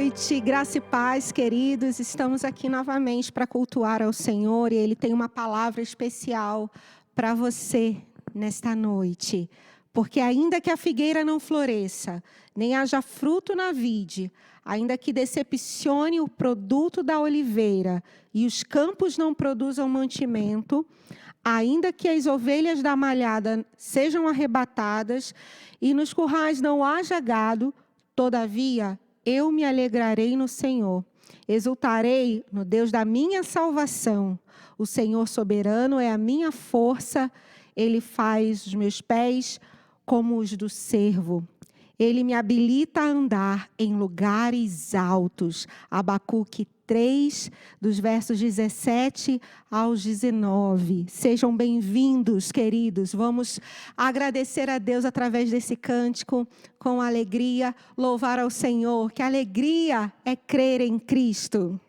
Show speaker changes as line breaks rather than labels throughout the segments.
noite, graça e paz, queridos. Estamos aqui novamente para cultuar ao Senhor e Ele tem uma palavra especial para você nesta noite. Porque ainda que a figueira não floresça, nem haja fruto na vide, ainda que decepcione o produto da oliveira e os campos não produzam mantimento, ainda que as ovelhas da malhada sejam arrebatadas e nos currais não haja gado, todavia, eu me alegrarei no Senhor, exultarei no Deus da minha salvação. O Senhor soberano é a minha força, Ele faz os meus pés como os do servo. Ele me habilita a andar em lugares altos. Abacuque 3, dos versos 17 aos 19. Sejam bem-vindos, queridos. Vamos agradecer a Deus através desse cântico, com alegria, louvar ao Senhor, que alegria é crer em Cristo.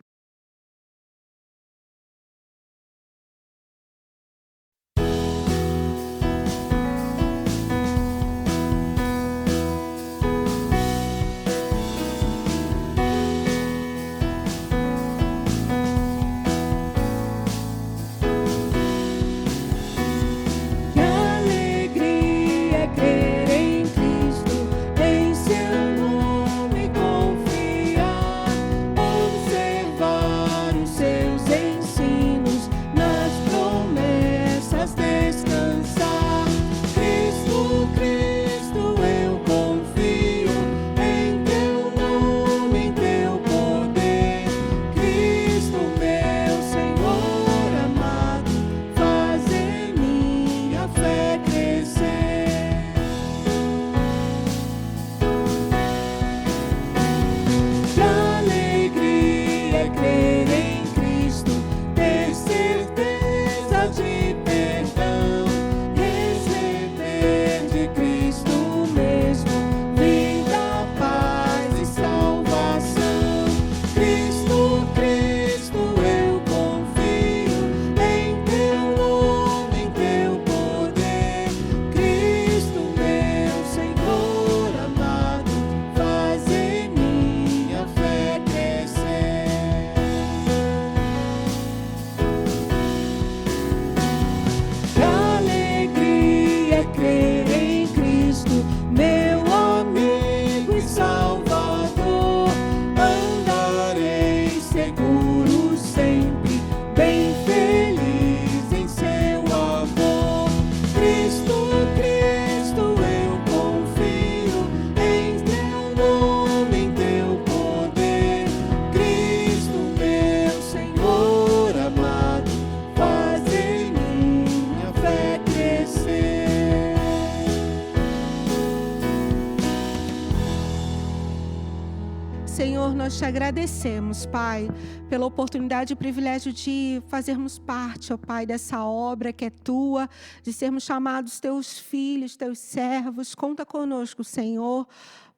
Senhor, nós te agradecemos, Pai, pela oportunidade e privilégio de fazermos parte, ó Pai, dessa obra que é tua, de sermos chamados teus filhos, teus servos. Conta conosco, Senhor,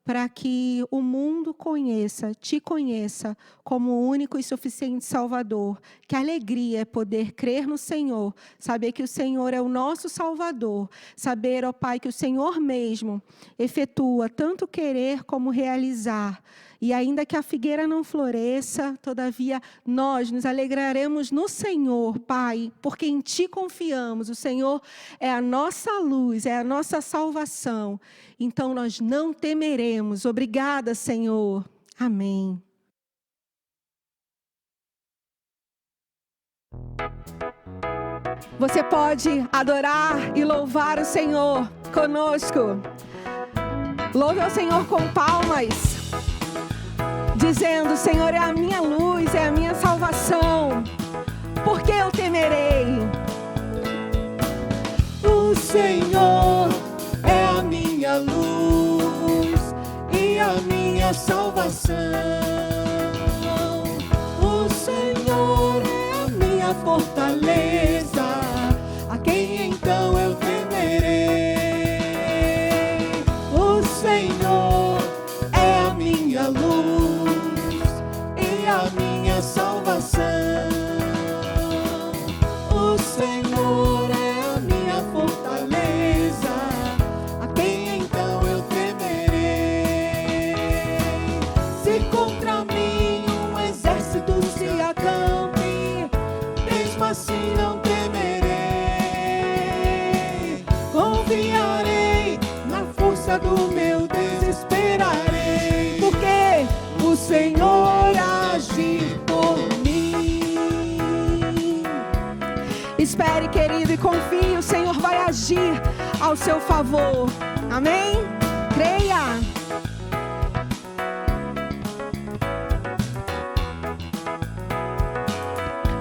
para que o mundo te conheça como o único e suficiente Salvador. Que alegria é poder crer no Senhor, saber que o Senhor é o nosso Salvador, saber, ó Pai, que o Senhor mesmo efetua tanto querer como realizar. E ainda que a figueira não floresça, todavia nós nos alegraremos no Senhor, Pai, porque em Ti confiamos. O Senhor é a nossa luz, é a nossa salvação. Então nós não temeremos. Obrigada, Senhor. Amém. Você pode adorar e louvar o Senhor conosco. Louve ao Senhor com palmas, dizendo: Senhor é a minha luz, é a minha salvação. Por que eu temerei?
O Senhor é a minha luz e a minha salvação. O Senhor é a minha fortaleza, a quem então eu temerei? O Senhor é a minha luz e a minha salvação. O Senhor é a minha fortaleza, a quem então eu temerei? Se contra mim
espere, querido, e confie, o Senhor vai agir ao seu favor. Amém? Creia.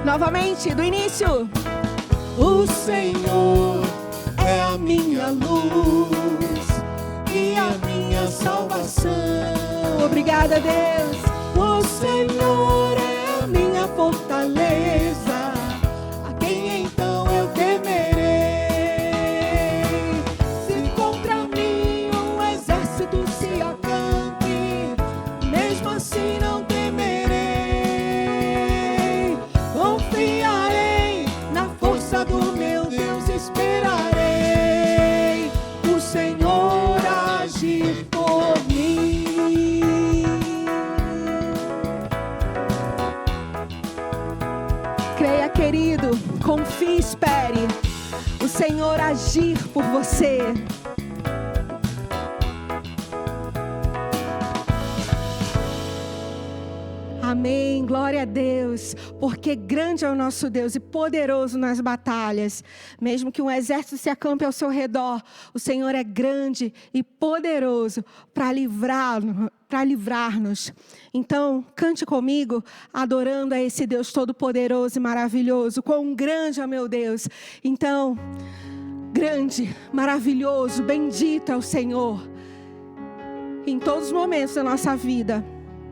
Novamente, do início.
O Senhor é a minha luz e a minha salvação.
Obrigada, Deus.
O Senhor é a minha fortaleza, a quem então eu temerei? Se contra mim um exército se acampe, mesmo assim não temerei. Confiarei na força do meu Deus, esperarei o Senhor agir por mim.
Creia, querido, confie, espere o Senhor agir por você. Amém, glória a Deus, porque grande é o nosso Deus e poderoso nas batalhas. Mesmo que um exército se acampe ao seu redor, o Senhor é grande e poderoso para livrar-nos. Então, cante comigo, adorando a esse Deus todo-poderoso e maravilhoso. Quão grande é o meu Deus! Então, grande, maravilhoso, bendito é o Senhor. Em todos os momentos da nossa vida.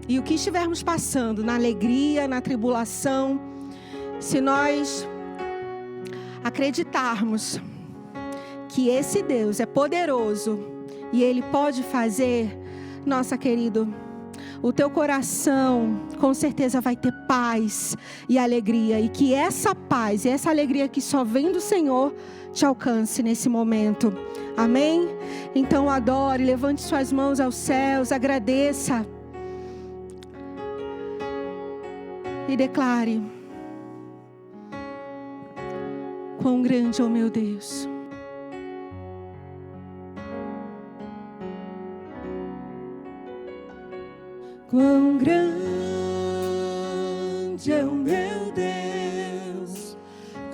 E o que estivermos passando, na alegria, na tribulação, se nós acreditarmos que esse Deus é poderoso e Ele pode fazer, nossa querido, o teu coração com certeza vai ter paz e alegria. E que essa paz e essa alegria que só vem do Senhor te alcance nesse momento. Amém? Então adore, levante suas mãos aos céus, agradeça. E declare: quão grande é o meu Deus.
Quão grande é o meu Deus,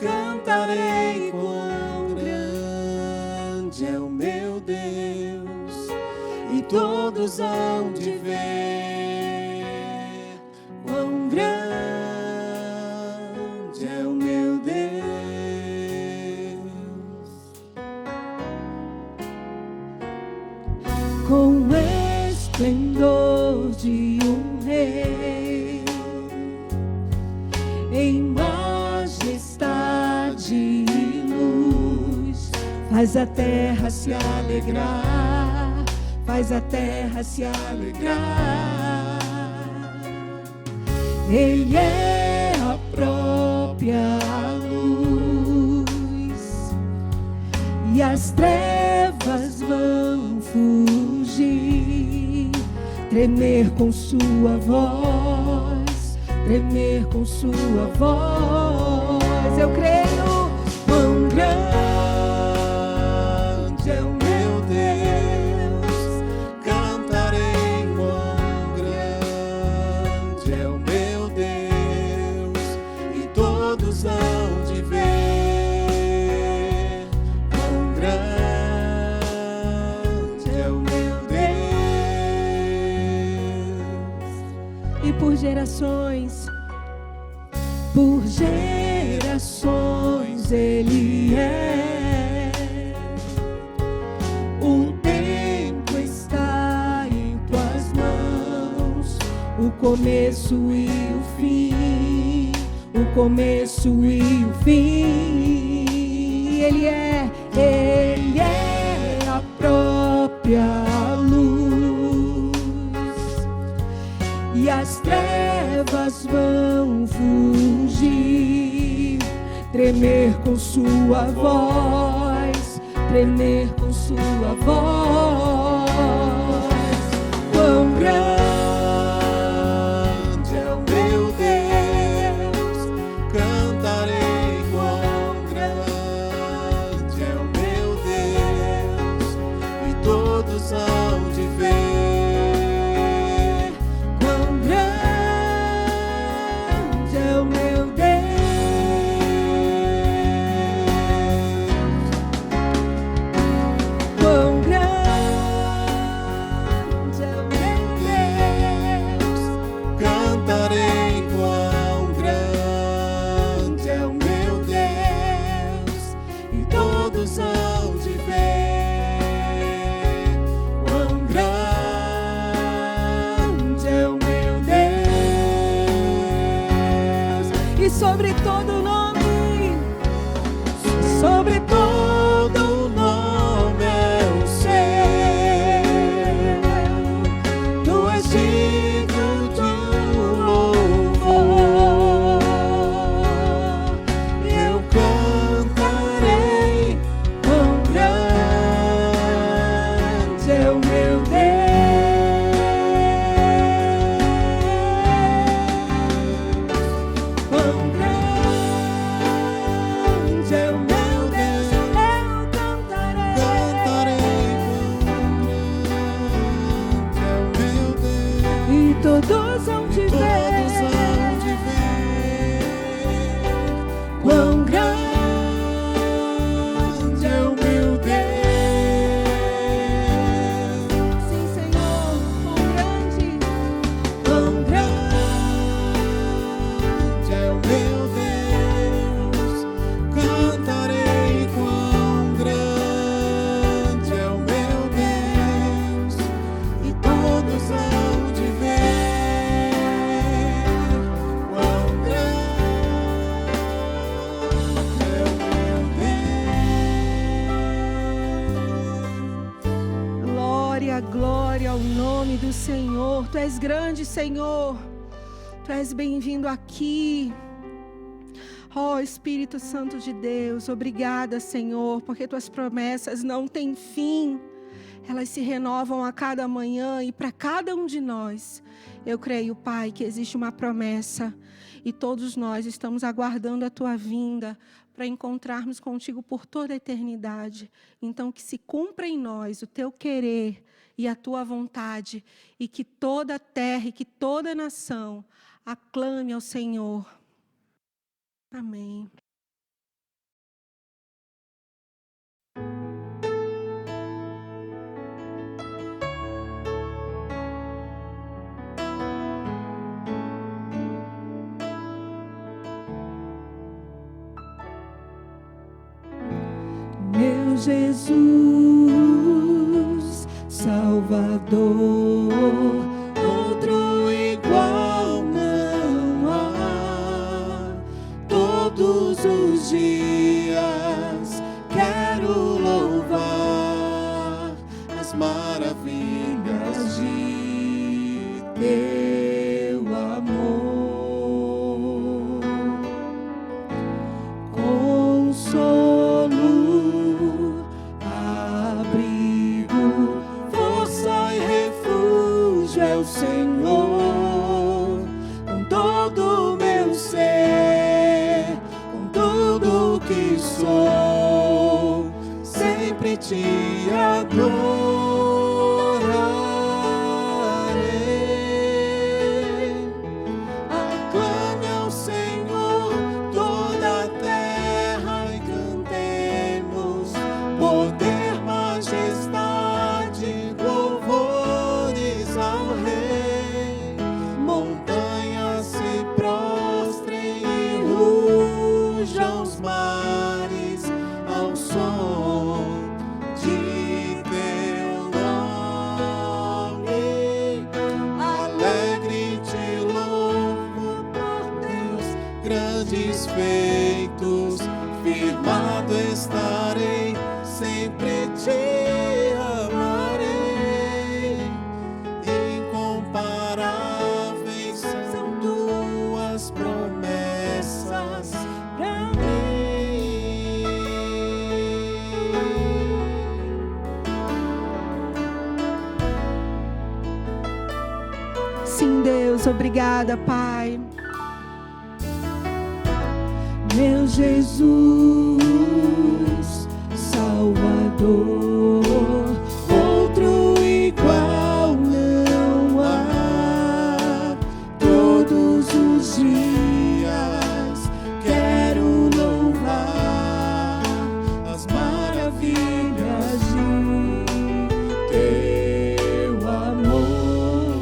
cantarei. Quão grande é o meu Deus, e todos hão de ver. Quão grande é o meu Deus. Com esplendor de um rei, em majestade e luz, faz a terra se alegrar, faz a terra se alegrar. Ele é a própria luz, e as trevas vão fugir, tremer com sua voz, tremer com sua voz. Eu creio. Quão grande é o meu Deus, cantarei. Quão grande é o meu Deus, e todos hão de ver. Quão grande é o meu Deus.
E por gerações Ele é. O tempo está em tuas mãos, o começo e o fim, o começo e o fim. Ele é a própria luz, e as trevas vão fugir, tremer com sua voz, tremer com sua voz. Quão grande é o meu Deus, cantarei. Quão grande é o meu Deus, e todos hão de ver. Quão grande é o meu Deus.
sobre todo nome, sobre todo nome eu sei, tu és digno de louvor. Eu cantarei quão grande é o meu todos hão de ver quão grande é o meu Deus. Sim, Senhor, quão grande é o meu Deus. Cantarei quão grande é o meu Deus, e todos hão de ver. Glória ao nome do Senhor. Tu és grande, Senhor. Tu és bem-vindo aqui. Oh, Espírito Santo de Deus, obrigada, Senhor, porque tuas promessas não têm fim. Elas se renovam a cada manhã e para cada um de nós. Eu creio, Pai, que existe uma promessa e todos nós estamos aguardando a tua vinda para encontrarmos contigo por toda a eternidade. Então, que se cumpra em nós o teu querer e a tua vontade, e que toda a terra e que toda a nação aclame ao Senhor. Amém. Meu Jesus, Salvador, outro igual não há. Todos os dias quero louvar as maravilhas de teu amor. Consolo, é o Senhor, com todo o meu ser, com tudo que sou, sempre te adorarei. Aclame ao Senhor toda a terra e cantemos poder, majestade, louvores ao Rei. Montanhas se prostrem e rujam os mares ao som de teu nome. Alegre te louvo por teus grandes feitos, firmado estarei, sempre te amarei. Incomparáveis são tuas promessas pra mim. Sim, Deus, obrigada, Pai. Meu Jesus, Salvador, outro igual não há. Todos os dias quero louvar as maravilhas de teu amor.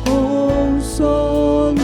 Consolo,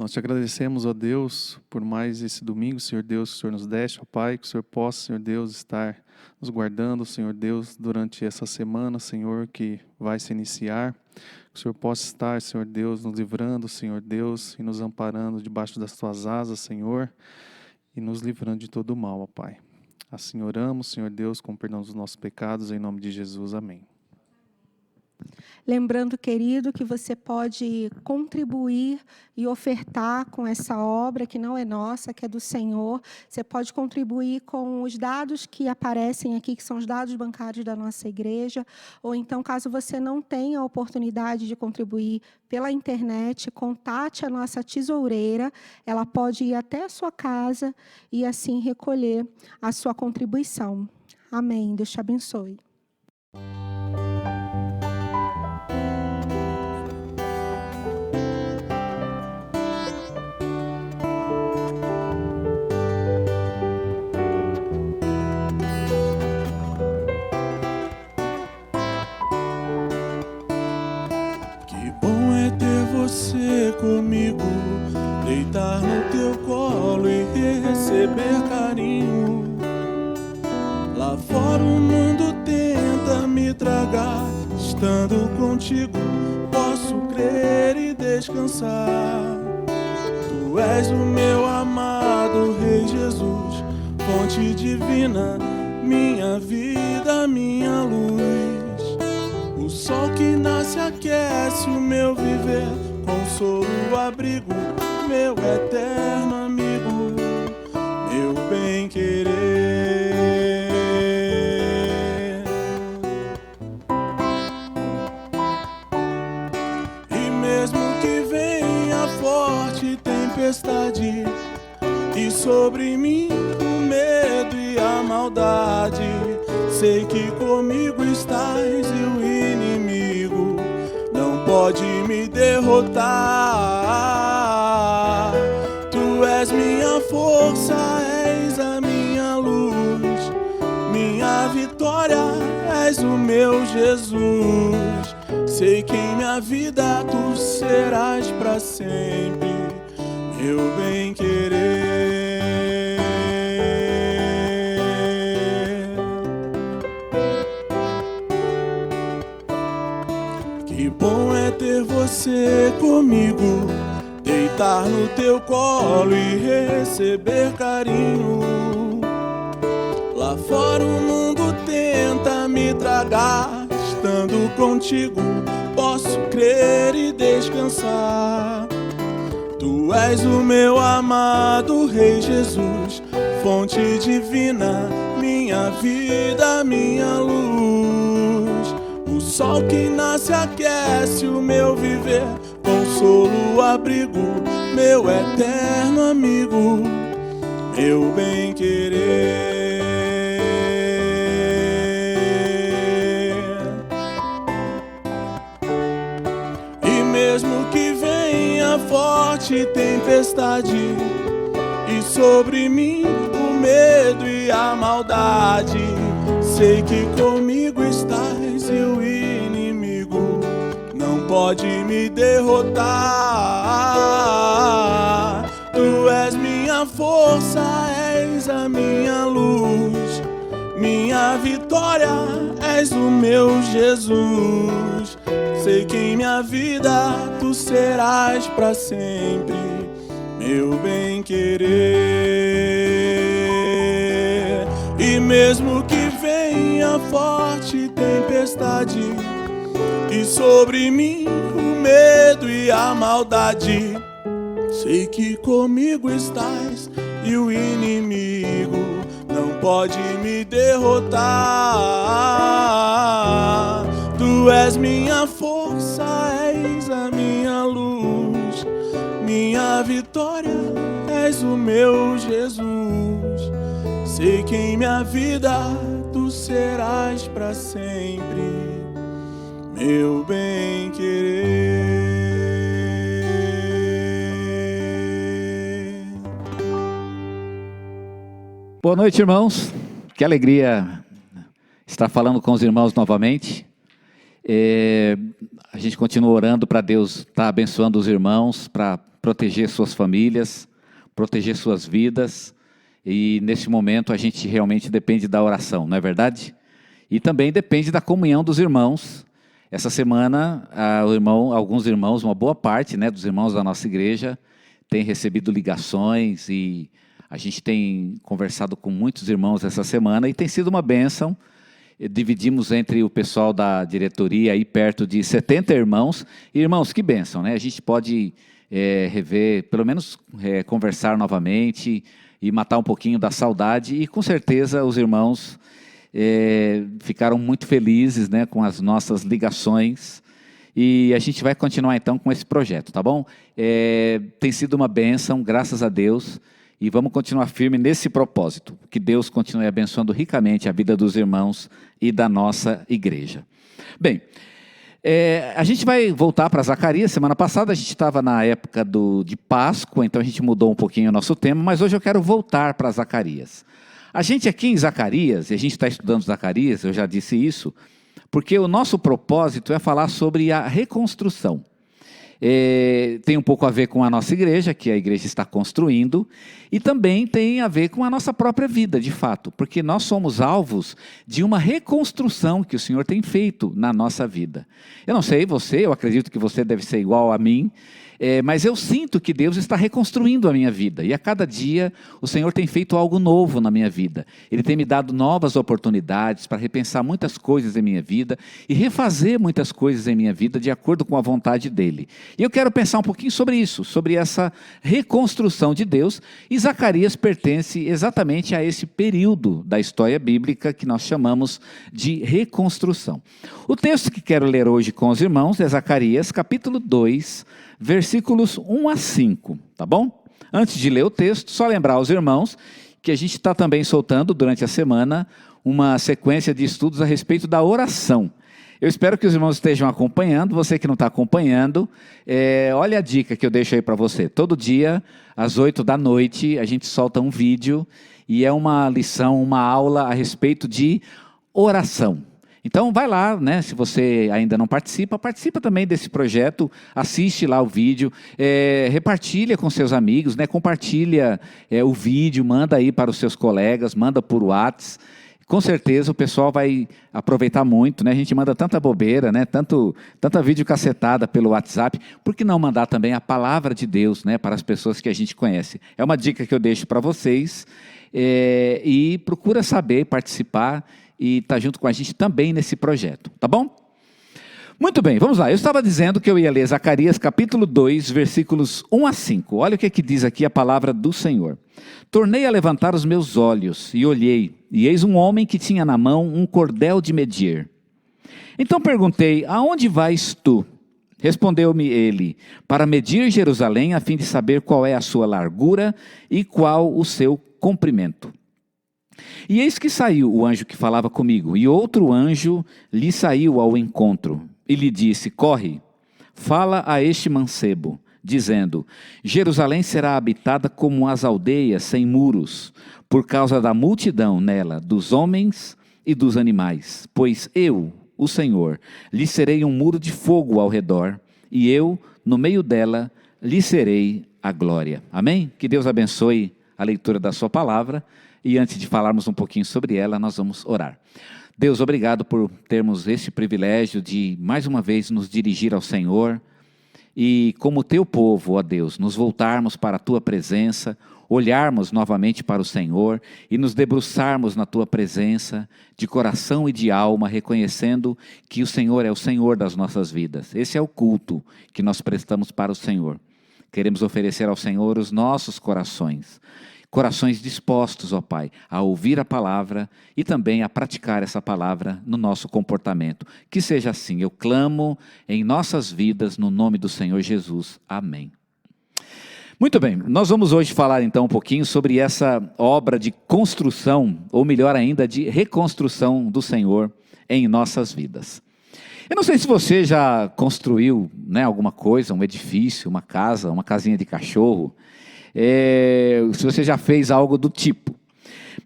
Nós te agradecemos, ó Deus, por mais esse domingo, Senhor Deus, que o Senhor nos deste, ó Pai, que o Senhor possa, Senhor Deus, estar nos guardando, Senhor Deus, durante essa semana, Senhor, que vai se iniciar. Que o Senhor possa estar, Senhor Deus, nos livrando, Senhor Deus, e nos amparando debaixo das tuas asas, Senhor, e nos livrando de todo o mal, ó Pai. Assim oramos, Senhor Deus, com o perdão dos nossos pecados, em nome de Jesus. Amém.
Lembrando, querido, que você pode contribuir e ofertar com essa obra que não é nossa, que é do Senhor. Você pode contribuir com os dados que aparecem aqui, que são os dados bancários da nossa igreja. Ou então, caso você não tenha a oportunidade de contribuir pela internet, contate a nossa tesoureira. Ela pode ir até a sua casa e assim recolher a sua contribuição. Amém. Deus te abençoe.
Você comigo, deitar no teu colo e receber carinho. Lá fora o mundo tenta me tragar, estando contigo posso crer e descansar. Tu és o meu amado Rei Jesus, fonte divina, minha vida, minha luz. O sol que nasce aquece o meu viver, consolo, abrigo, meu eterno amigo, meu bem-querer. E mesmo que venha forte tempestade, e sobre mim o medo e a maldade, sei que comigo estás e o inimigo não pode me derrotar. Tu és minha força, és a minha luz, minha vitória, és o meu Jesus. Sei que em minha vida tu serás para sempre, meu bem-querer. Que bom é ter você comigo, deitar no teu colo e receber carinho. Lá fora o mundo tenta me tragar, estando contigo posso crer e descansar. Tu és o meu amado Rei Jesus, fonte divina, minha vida, minha luz. O sol que nasce aquece o meu viver, consolo, abrigo, meu eterno amigo, meu bem-querer. E mesmo que venha forte tempestade, e sobre mim o medo e a maldade, sei que comigo estás e o inimigo não pode me derrotar. Tu és minha força, és a minha luz, minha vitória, és o meu Jesus. Sei que em minha vida tu serás para sempre, meu bem-querer. E mesmo que venha forte tempestade, e sobre mim o medo e a maldade, sei que comigo estás e o inimigo não pode me derrotar. Tu és minha força, és a minha luz, minha vitória, és o meu Jesus. Sei que em minha vida tu serás para sempre, meu bem-querer.
Boa noite, irmãos. Que alegria estar falando com os irmãos novamente. A gente continua orando para Deus estar abençoando os irmãos, para proteger suas famílias, proteger suas vidas. E nesse momento a gente realmente depende da oração, não é verdade? E também depende da comunhão dos irmãos. Essa semana, alguns irmãos, uma boa parte, né, dos irmãos da nossa igreja, tem recebido ligações e a gente tem conversado com muitos irmãos essa semana e tem sido uma bênção. Dividimos entre o pessoal da diretoria aí perto de 70 irmãos. E, irmãos, que bênção, né? A gente pode rever, pelo menos conversar novamente e matar um pouquinho da saudade. E com certeza os irmãos ficaram muito felizes, né, com as nossas ligações. E a gente vai continuar então com esse projeto, tá bom? Tem sido uma bênção, graças a Deus. E vamos continuar firme nesse propósito. Que Deus continue abençoando ricamente a vida dos irmãos e da nossa igreja. Bem, a gente vai voltar para Zacarias. Semana passada a gente estava na época de Páscoa, então a gente mudou um pouquinho o nosso tema, mas hoje eu quero voltar para Zacarias. A gente aqui em Zacarias, e a gente está estudando Zacarias, eu já disse isso, porque o nosso propósito é falar sobre a reconstrução. Tem um pouco a ver com a nossa igreja, que a igreja está construindo, e também tem a ver com a nossa própria vida, de fato, porque nós somos alvos de uma reconstrução que o Senhor tem feito na nossa vida. Eu não sei eu acredito que você deve ser igual a mim, mas eu sinto que Deus está reconstruindo a minha vida, e a cada dia o Senhor tem feito algo novo na minha vida. Ele tem me dado novas oportunidades para repensar muitas coisas em minha vida e refazer muitas coisas em minha vida de acordo com a vontade dEle. E eu quero pensar um pouquinho sobre isso, sobre essa reconstrução de Deus, e Zacarias pertence exatamente a esse período da história bíblica que nós chamamos de reconstrução. O texto que quero ler hoje com os irmãos é Zacarias, capítulo 2, versículos 1 a 5, tá bom? Antes de ler o texto, só lembrar aos irmãos que a gente está também soltando durante a semana uma sequência de estudos a respeito da oração. Eu espero que os irmãos estejam acompanhando. Você que não está acompanhando, olha a dica que eu deixo aí para você. Todo dia, às 8 da noite, a gente solta um vídeo e é uma lição, uma aula a respeito de oração. Então vai lá, né? Se você ainda não participa também desse projeto, assiste lá o vídeo, repartilha com seus amigos, né? Compartilha o vídeo, manda aí para os seus colegas, manda por WhatsApp. Com certeza o pessoal vai aproveitar muito, né? A gente manda tanta bobeira, né? Tanta videocacetada pelo WhatsApp. Por que não mandar também a palavra de Deus, né? Para as pessoas que a gente conhece? É uma dica que eu deixo para vocês. E procura saber, participar e estar junto com a gente também nesse projeto, tá bom? Muito bem, vamos lá. Eu estava dizendo que eu ia ler Zacarias capítulo 2, versículos 1 a 5. Olha o que diz aqui a palavra do Senhor. Tornei a levantar os meus olhos e olhei, e eis um homem que tinha na mão um cordel de medir. Então perguntei, aonde vais tu? Respondeu-me ele, para medir Jerusalém, a fim de saber qual é a sua largura e qual o seu comprimento. E eis que saiu o anjo que falava comigo, e outro anjo lhe saiu ao encontro, e lhe disse, corre, fala a este mancebo, dizendo, Jerusalém será habitada como as aldeias sem muros, por causa da multidão nela, dos homens e dos animais. Pois eu, o Senhor, lhe serei um muro de fogo ao redor, e eu, no meio dela, lhe serei a glória. Amém? Que Deus abençoe a leitura da sua palavra. E antes de falarmos um pouquinho sobre ela, nós vamos orar. Deus, obrigado por termos esse privilégio de, mais uma vez, nos dirigir ao Senhor. E como teu povo, ó Deus, nos voltarmos para a tua presença, olharmos novamente para o Senhor e nos debruçarmos na tua presença, de coração e de alma, reconhecendo que o Senhor é o Senhor das nossas vidas. Esse é o culto que nós prestamos para o Senhor. Queremos oferecer ao Senhor os nossos corações. Corações dispostos, ó Pai, a ouvir a palavra e também a praticar essa palavra no nosso comportamento. Que seja assim, eu clamo em nossas vidas, no nome do Senhor Jesus. Amém. Muito bem, nós vamos hoje falar então um pouquinho sobre essa obra de construção, ou melhor ainda, de reconstrução do Senhor em nossas vidas. Eu não sei se você já construiu, né, alguma coisa, um edifício, uma casa, uma casinha de cachorro, se você já fez algo do tipo.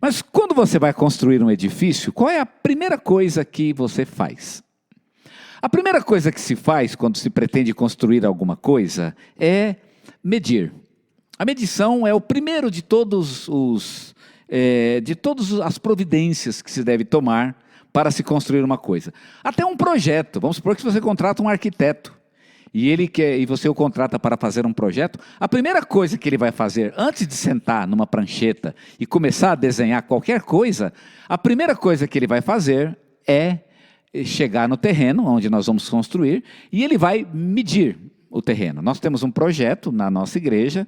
Mas quando você vai construir um edifício, qual é a primeira coisa que você faz? A primeira coisa que se faz quando se pretende construir alguma coisa é medir. A medição é o primeiro de todas as providências que se deve tomar para se construir uma coisa. Até um projeto. Vamos supor que você contrata um arquiteto e você o contrata para fazer um projeto. A primeira coisa que ele vai fazer antes de sentar numa prancheta e começar a desenhar qualquer coisa, a primeira coisa que ele vai fazer é chegar no terreno onde nós vamos construir e ele vai medir o terreno. Nós temos um projeto na nossa igreja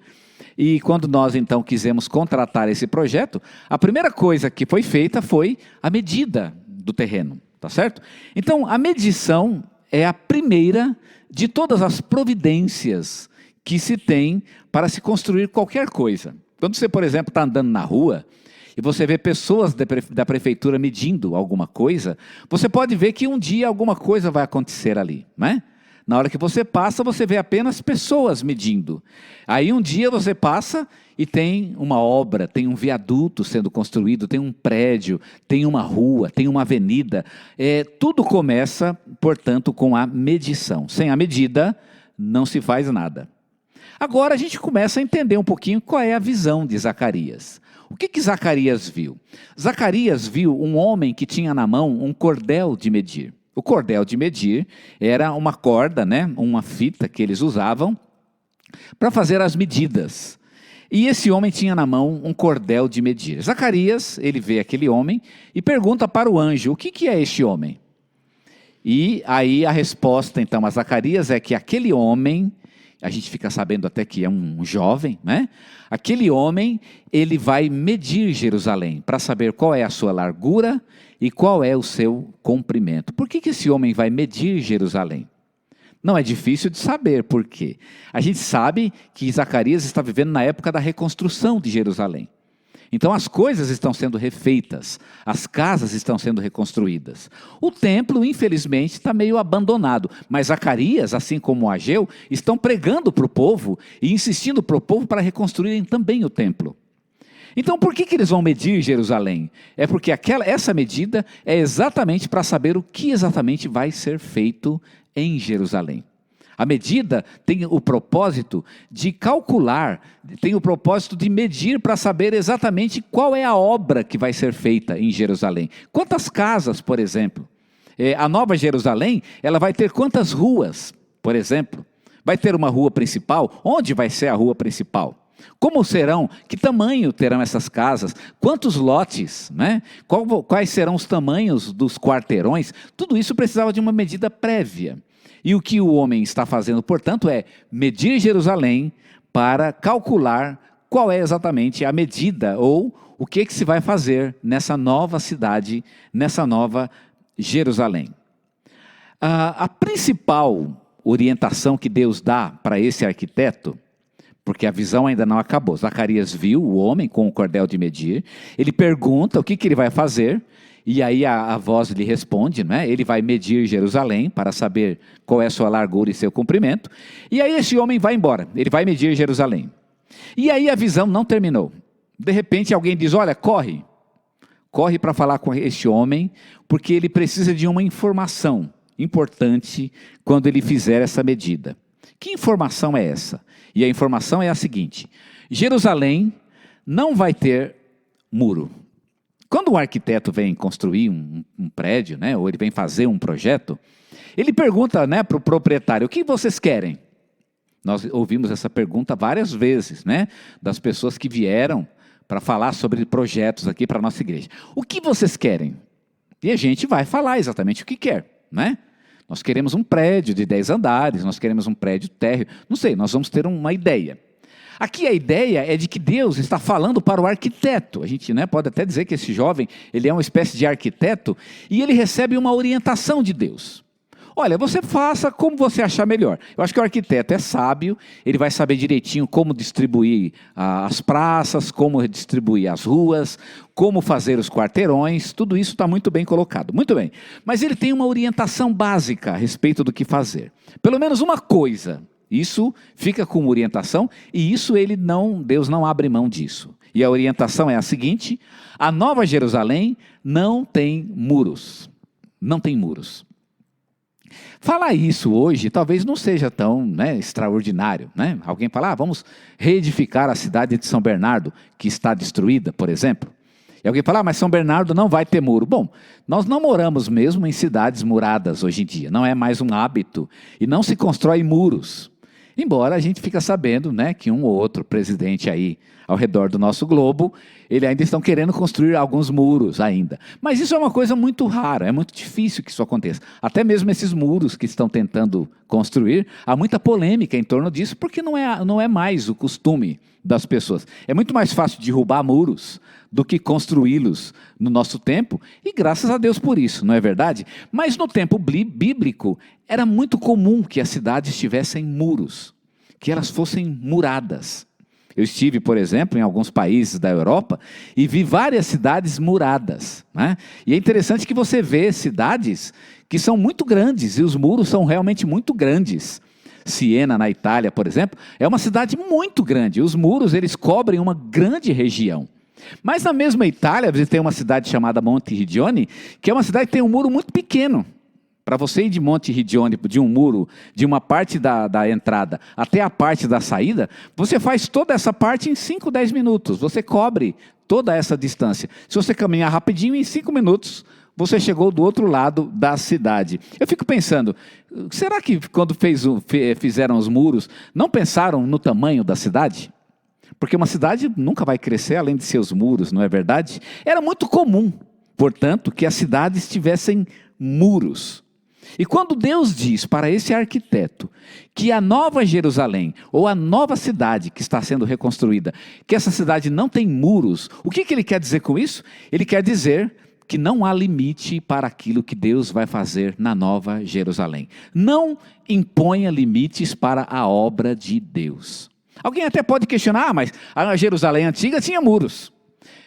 e quando nós então quisemos contratar esse projeto, a primeira coisa que foi feita foi a medida do terreno, tá certo? Então, a medição é a primeira de todas as providências que se tem para se construir qualquer coisa. Quando você, por exemplo, está andando na rua e você vê pessoas da prefeitura medindo alguma coisa, você pode ver que um dia alguma coisa vai acontecer ali, né? Na hora que você passa, você vê apenas pessoas medindo. Aí um dia você passa e tem uma obra, tem um viaduto sendo construído, tem um prédio, tem uma rua, tem uma avenida. Tudo começa, portanto, com a medição. Sem a medida, não se faz nada. Agora a gente começa a entender um pouquinho qual é a visão de Zacarias. O que Zacarias viu? Zacarias viu um homem que tinha na mão um cordel de medir. O cordel de medir era uma corda, né, uma fita que eles usavam para fazer as medidas. E esse homem tinha na mão um cordel de medir. Zacarias, ele vê aquele homem e pergunta para o anjo, o que é este homem? E aí a resposta então a Zacarias é que aquele homem, a gente fica sabendo até que é um jovem, né? Aquele homem, ele vai medir Jerusalém para saber qual é a sua largura e qual é o seu comprimento. Por que esse homem vai medir Jerusalém? Não é difícil de saber por quê. A gente sabe que Zacarias está vivendo na época da reconstrução de Jerusalém. Então as coisas estão sendo refeitas, as casas estão sendo reconstruídas. O templo, infelizmente, está meio abandonado, mas Zacarias, assim como Ageu, estão pregando para o povo e insistindo para o povo para reconstruírem também o templo. Então por que eles vão medir Jerusalém? É porque essa medida é exatamente para saber o que exatamente vai ser feito em Jerusalém. A medida tem o propósito de calcular, tem o propósito de medir para saber exatamente qual é a obra que vai ser feita em Jerusalém. Quantas casas, por exemplo? A Nova Jerusalém, ela vai ter quantas ruas, por exemplo? Vai ter uma rua principal? Onde vai ser a rua principal? Como serão? Que tamanho terão essas casas? Quantos lotes? Né? Quais serão os tamanhos dos quarteirões? Tudo isso precisava de uma medida prévia. E o que o homem está fazendo, portanto, é medir Jerusalém para calcular qual é exatamente a medida ou o que se vai fazer nessa nova cidade, nessa nova Jerusalém. A principal orientação que Deus dá para esse arquiteto, porque a visão ainda não acabou. Zacarias viu o homem com o cordel de medir, ele pergunta o que ele vai fazer, e aí a voz lhe responde, né? Ele vai medir Jerusalém para saber qual é a sua largura e seu comprimento, e aí esse homem vai embora, ele vai medir Jerusalém. E aí a visão não terminou. De repente alguém diz, olha, corre para falar com este homem, porque ele precisa de uma informação importante quando ele fizer essa medida. Que informação é essa? E a informação é a seguinte: Jerusalém não vai ter muro. Quando um arquiteto vem construir um prédio, né, ou ele vem fazer um projeto, ele pergunta, né, para o proprietário, o que vocês querem? Nós ouvimos essa pergunta várias vezes, né, das pessoas que vieram para falar sobre projetos aqui para a nossa igreja. O que vocês querem? E a gente vai falar exatamente o que quer, né? Nós queremos um prédio de 10 andares, nós queremos um prédio térreo, não sei, nós vamos ter uma ideia. Aqui a ideia é de que Deus está falando para o arquiteto. A gente, né, pode até dizer que esse jovem, ele é uma espécie de arquiteto e ele recebe uma orientação de Deus. Olha, você faça como você achar melhor. Eu acho que o arquiteto é sábio, ele vai saber direitinho como distribuir as praças, como distribuir as ruas, como fazer os quarteirões, tudo isso está muito bem colocado. Muito bem, mas ele tem uma orientação básica a respeito do que fazer. Pelo menos uma coisa, isso fica com orientação e isso Deus não abre mão disso. E a orientação é a seguinte: a Nova Jerusalém não tem muros. Não tem muros. Falar isso hoje talvez não seja tão, né, extraordinário, né? Alguém fala, vamos reedificar a cidade de São Bernardo, que está destruída, por exemplo. E alguém fala, mas São Bernardo não vai ter muro. Bom, nós não moramos mesmo em cidades muradas hoje em dia, não é mais um hábito, e não se constrói muros. Embora a gente fica sabendo, né, que um ou outro presidente aí ao redor do nosso globo, eles ainda estão querendo construir alguns muros ainda. Mas isso é uma coisa muito rara, é muito difícil que isso aconteça. Até mesmo esses muros que estão tentando construir, há muita polêmica em torno disso, porque não é mais o costume das pessoas. É muito mais fácil derrubar muros do que construí-los no nosso tempo, e graças a Deus por isso, não é verdade? Mas no tempo bíblico, era muito comum que as cidades tivessem muros, que elas fossem muradas. Eu estive, por exemplo, em alguns países da Europa e vi várias cidades muradas, né? E é interessante que você vê cidades que são muito grandes, e os muros são realmente muito grandes. Siena, na Itália, por exemplo, é uma cidade muito grande. Os muros, eles cobrem uma grande região. Mas na mesma Itália, você tem uma cidade chamada Monteriggioni, que é uma cidade que tem um muro muito pequeno. Para você ir de Monteriggioni, de um muro, de uma parte da entrada até a parte da saída, você faz toda essa parte em 5, 10 minutos. Você cobre toda essa distância. Se você caminhar rapidinho, em 5 minutos, você chegou do outro lado da cidade. Eu fico pensando, será que quando fizeram os muros, não pensaram no tamanho da cidade? Porque uma cidade nunca vai crescer além de seus muros, não é verdade? Era muito comum, portanto, que as cidades tivessem muros. E quando Deus diz para esse arquiteto que a Nova Jerusalém, ou a nova cidade que está sendo reconstruída, que essa cidade não tem muros, o que ele quer dizer com isso? Ele quer dizer que não há limite para aquilo que Deus vai fazer na Nova Jerusalém. Não imponha limites para a obra de Deus. Alguém até pode questionar, mas a Jerusalém antiga tinha muros.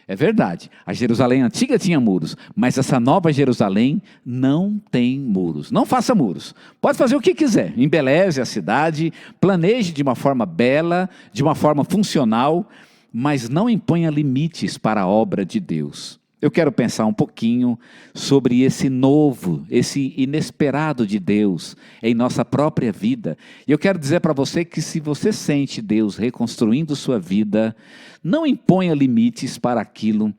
É verdade, a Jerusalém antiga tinha muros, mas essa nova Jerusalém não tem muros. Não faça muros. Pode fazer o que quiser, embeleze a cidade, planeje de uma forma bela, de uma forma funcional, mas não imponha limites para a obra de Deus. Eu quero pensar um pouquinho sobre esse novo, esse inesperado de Deus em nossa própria vida. E eu quero dizer para você que se você sente Deus reconstruindo sua vida, não imponha limites para aquilo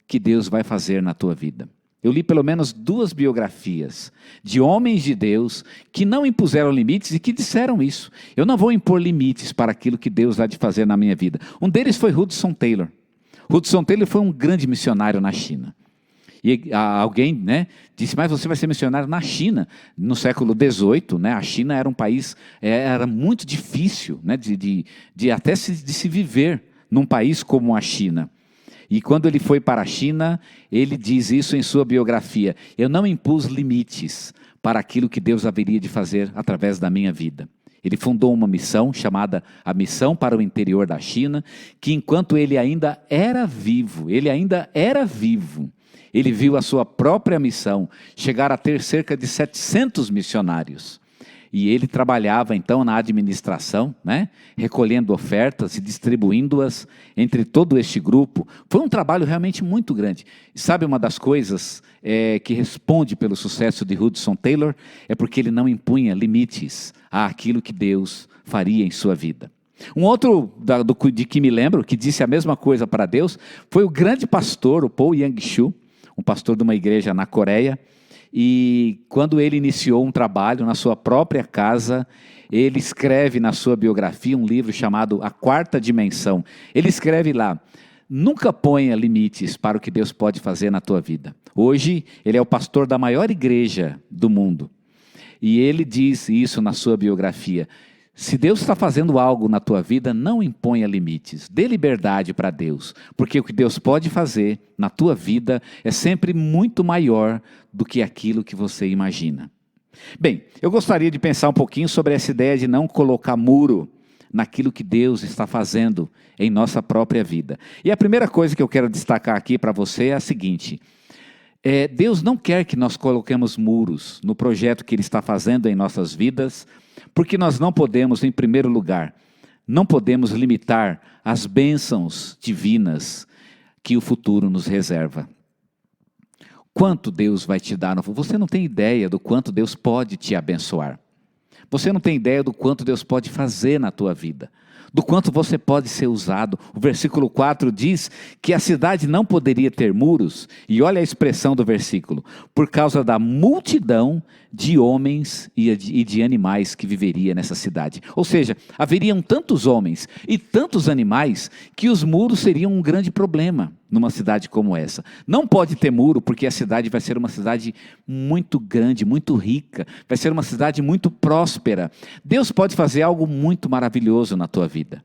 que Deus vai fazer na tua vida. Eu li pelo menos 2 biografias de homens de Deus que não impuseram limites e que disseram isso. Eu não vou impor limites para aquilo que Deus há de fazer na minha vida. Um deles foi Hudson Taylor. Hudson Taylor foi um grande missionário na China. E alguém, né, disse, mas você vai ser missionário na China. No século XVIII, né, a China era um país, era muito difícil, né, de se viver num país como a China. E quando ele foi para a China, ele diz isso em sua biografia: eu não impus limites para aquilo que Deus haveria de fazer através da minha vida. Ele fundou uma missão chamada a Missão para o Interior da China, que enquanto ele ainda era vivo, ele viu a sua própria missão chegar a ter cerca de 700 missionários. E ele trabalhava então na administração, né, recolhendo ofertas e distribuindo-as entre todo este grupo. Foi um trabalho realmente muito grande. E sabe uma das coisas que responde pelo sucesso de Hudson Taylor? É porque ele não impunha limites àquilo que Deus faria em sua vida. Um outro de que me lembro, que disse a mesma coisa para Deus, foi o grande pastor, o Paul Yang-shu, um pastor de uma igreja na Coreia. E quando ele iniciou um trabalho na sua própria casa, ele escreve na sua biografia um livro chamado A Quarta Dimensão. Ele escreve lá: nunca ponha limites para o que Deus pode fazer na tua vida. Hoje, ele é o pastor da maior igreja do mundo. E ele diz isso na sua biografia: se Deus está fazendo algo na tua vida, não imponha limites, dê liberdade para Deus, porque o que Deus pode fazer na tua vida é sempre muito maior do que aquilo que você imagina. Bem, eu gostaria de pensar um pouquinho sobre essa ideia de não colocar muro naquilo que Deus está fazendo em nossa própria vida. E a primeira coisa que eu quero destacar aqui para você é a seguinte: Deus não quer que nós coloquemos muros no projeto que Ele está fazendo em nossas vidas, porque nós não podemos, em primeiro lugar, não podemos limitar as bênçãos divinas que o futuro nos reserva. quanto Deus vai te dar. Você não tem ideia do quanto Deus pode te abençoar. Você não tem ideia do quanto Deus pode fazer na tua vida, do quanto você pode ser usado. O versículo 4 diz que a cidade não poderia ter muros, e olha a expressão do versículo, por causa da multidão de homens e de animais que viveria nessa cidade. Ou seja, haveriam tantos homens e tantos animais que os muros seriam um grande problema numa cidade como essa. Não pode ter muro porque a cidade vai ser uma cidade muito grande, muito rica, vai ser uma cidade muito próspera. Deus pode fazer algo muito maravilhoso na tua vida.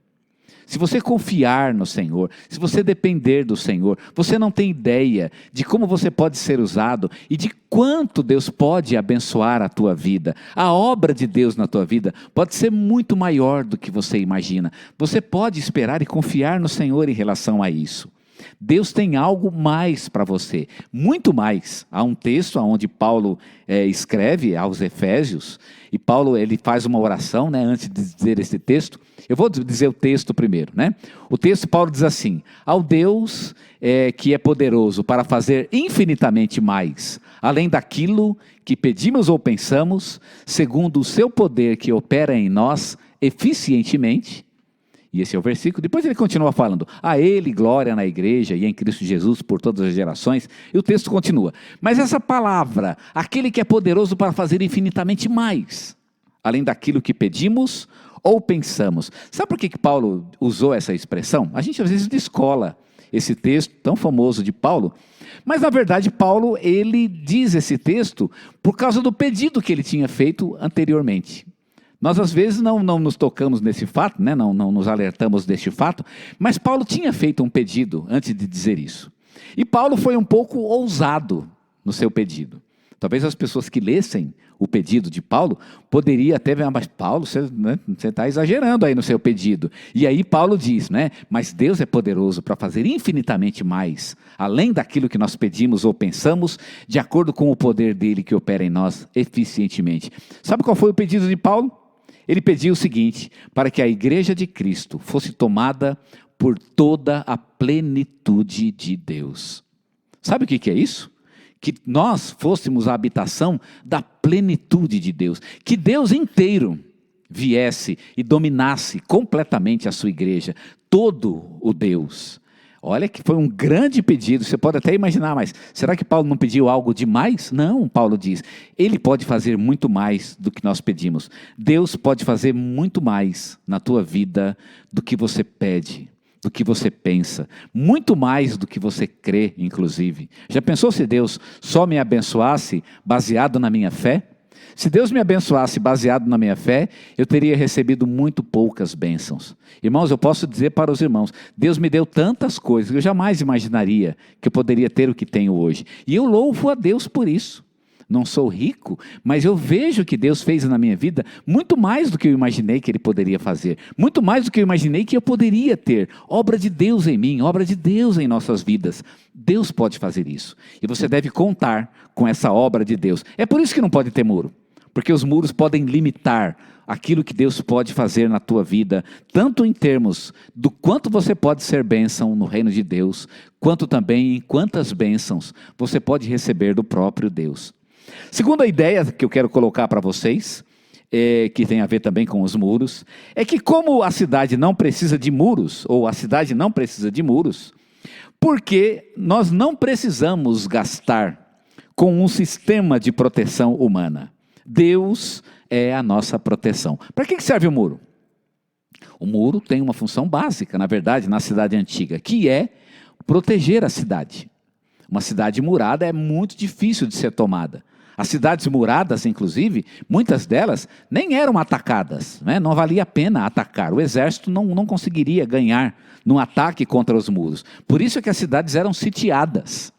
Se você confiar no Senhor, se você depender do Senhor, você não tem ideia de como você pode ser usado e de quanto Deus pode abençoar a tua vida. A obra de Deus na tua vida pode ser muito maior do que você imagina. Você pode esperar e confiar no Senhor em relação a isso. Deus tem algo mais para você, muito mais. Há um texto onde Paulo escreve aos Efésios, e Paulo ele faz uma oração, antes de dizer esse texto. Eu vou dizer o texto primeiro. O texto, Paulo diz assim: ao Deus que é poderoso para fazer infinitamente mais, além daquilo que pedimos ou pensamos, segundo o seu poder que opera em nós eficientemente. E esse é o versículo. Depois ele continua falando: a ele glória na igreja e em Cristo Jesus por todas as gerações. E o texto continua. Mas essa palavra, aquele que é poderoso para fazer infinitamente mais, além daquilo que pedimos ou pensamos. Sabe por que Paulo usou essa expressão? A gente às vezes descola esse texto tão famoso de Paulo. Mas na verdade Paulo, ele diz esse texto por causa do pedido que ele tinha feito anteriormente. Nós às vezes não nos tocamos nesse fato, não nos alertamos deste fato, mas Paulo tinha feito um pedido antes de dizer isso. E Paulo foi um pouco ousado no seu pedido. Talvez as pessoas que lessem o pedido de Paulo poderiam até ver: mas Paulo, você está exagerando aí no seu pedido. E aí Paulo diz, mas Deus é poderoso para fazer infinitamente mais, além daquilo que nós pedimos ou pensamos, de acordo com o poder dele que opera em nós eficientemente. Sabe qual foi o pedido de Paulo? Ele pediu o seguinte: para que a igreja de Cristo fosse tomada por toda a plenitude de Deus. Sabe o que é isso? Que nós fôssemos a habitação da plenitude de Deus. Que Deus inteiro viesse e dominasse completamente a sua igreja. Todo o Deus. Olha que foi um grande pedido, você pode até imaginar, mas será que Paulo não pediu algo demais? Não, Paulo diz, ele pode fazer muito mais do que nós pedimos. Deus pode fazer muito mais na tua vida do que você pede, do que você pensa, muito mais do que você crê, inclusive. Já pensou se Deus só me abençoasse baseado na minha fé? Se Deus me abençoasse baseado na minha fé, eu teria recebido muito poucas bênçãos. Irmãos, eu posso dizer para os irmãos, Deus me deu tantas coisas que eu jamais imaginaria que eu poderia ter o que tenho hoje. E eu louvo a Deus por isso. Não sou rico, mas eu vejo que Deus fez na minha vida muito mais do que eu imaginei que Ele poderia fazer. Muito mais do que eu imaginei que eu poderia ter. Obra de Deus em mim, obra de Deus em nossas vidas. Deus pode fazer isso. E você deve contar com essa obra de Deus. É por isso que não pode ter muro. Porque os muros podem limitar aquilo que Deus pode fazer na tua vida, tanto em termos do quanto você pode ser bênção no reino de Deus, quanto também em quantas bênçãos você pode receber do próprio Deus. Segunda ideia que eu quero colocar para vocês, que tem a ver também com os muros, é que como a cidade não precisa de muros, ou a cidade não precisa de muros, porque nós não precisamos gastar com um sistema de proteção humana. Deus é a nossa proteção. Para que serve o muro? O muro tem uma função básica, na verdade, na cidade antiga, que é proteger a cidade. Uma cidade murada é muito difícil de ser tomada. As cidades muradas, inclusive, muitas delas nem eram atacadas, não valia a pena atacar. O exército não conseguiria ganhar num ataque contra os muros. Por isso é que as cidades eram sitiadas.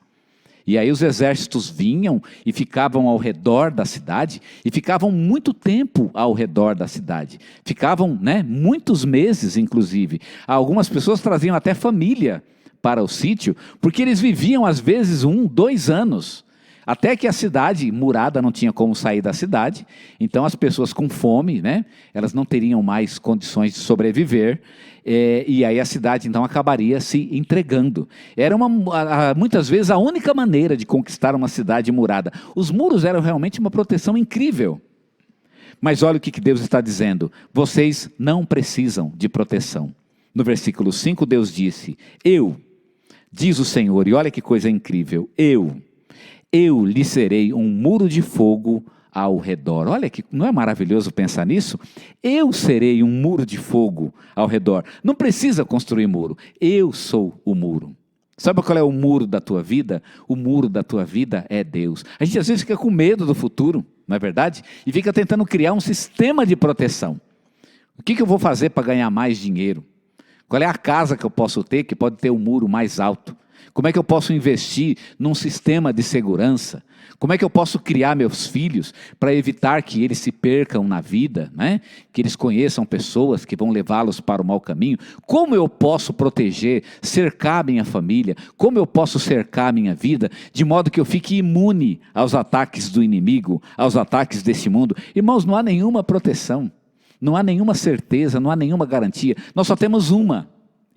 E aí os exércitos vinham e ficavam ao redor da cidade, e ficavam muito tempo ao redor da cidade. Ficavam, muitos meses, inclusive. Algumas pessoas traziam até família para o sítio, porque eles viviam às vezes 1, 2 anos. Até que a cidade murada não tinha como sair da cidade, então as pessoas com fome, né, elas não teriam mais condições de sobreviver, e aí a cidade então acabaria se entregando. Era muitas vezes a única maneira de conquistar uma cidade murada. Os muros eram realmente uma proteção incrível. Mas olha o que Deus está dizendo: vocês não precisam de proteção. No versículo 5 Deus disse: eu, diz o Senhor, e olha que coisa incrível, eu lhe serei um muro de fogo ao redor. Olha que não é maravilhoso pensar nisso? Eu serei um muro de fogo ao redor. Não precisa construir muro, eu sou o muro. Sabe qual é o muro da tua vida? O muro da tua vida é Deus. A gente às vezes fica com medo do futuro, não é verdade? E fica tentando criar um sistema de proteção. O que eu vou fazer para ganhar mais dinheiro? Qual é a casa que eu posso ter que pode ter um muro mais alto? Como é que eu posso investir num sistema de segurança? Como é que eu posso criar meus filhos para evitar que eles se percam na vida, né? Que eles conheçam pessoas que vão levá-los para o mau caminho? Como eu posso proteger, cercar minha família? Como eu posso cercar minha vida de modo que eu fique imune aos ataques do inimigo, aos ataques desse mundo? Irmãos, não há nenhuma proteção, não há nenhuma certeza, não há nenhuma garantia. Nós só temos uma.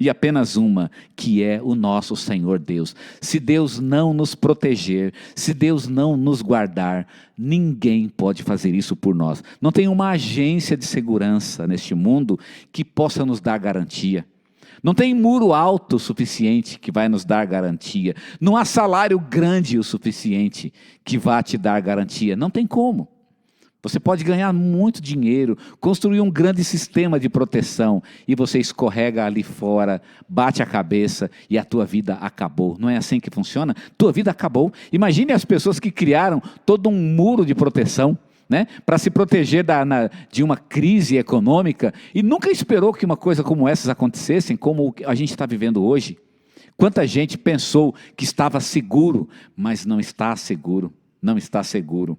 E apenas uma, que é o nosso Senhor Deus. Se Deus não nos proteger, se Deus não nos guardar, ninguém pode fazer isso por nós. Não tem uma agência de segurança neste mundo que possa nos dar garantia. Não tem muro alto o suficiente que vai nos dar garantia. Não há salário grande o suficiente que vá te dar garantia. Não tem como. Você pode ganhar muito dinheiro, construir um grande sistema de proteção e você escorrega ali fora, bate a cabeça e a tua vida acabou. Não é assim que funciona? Tua vida acabou. Imagine as pessoas que criaram todo um muro de proteção, né, para se proteger de uma crise econômica e nunca esperou que uma coisa como essas acontecessem, como a gente está vivendo hoje. Quanta gente pensou que estava seguro, mas não está seguro, não está seguro.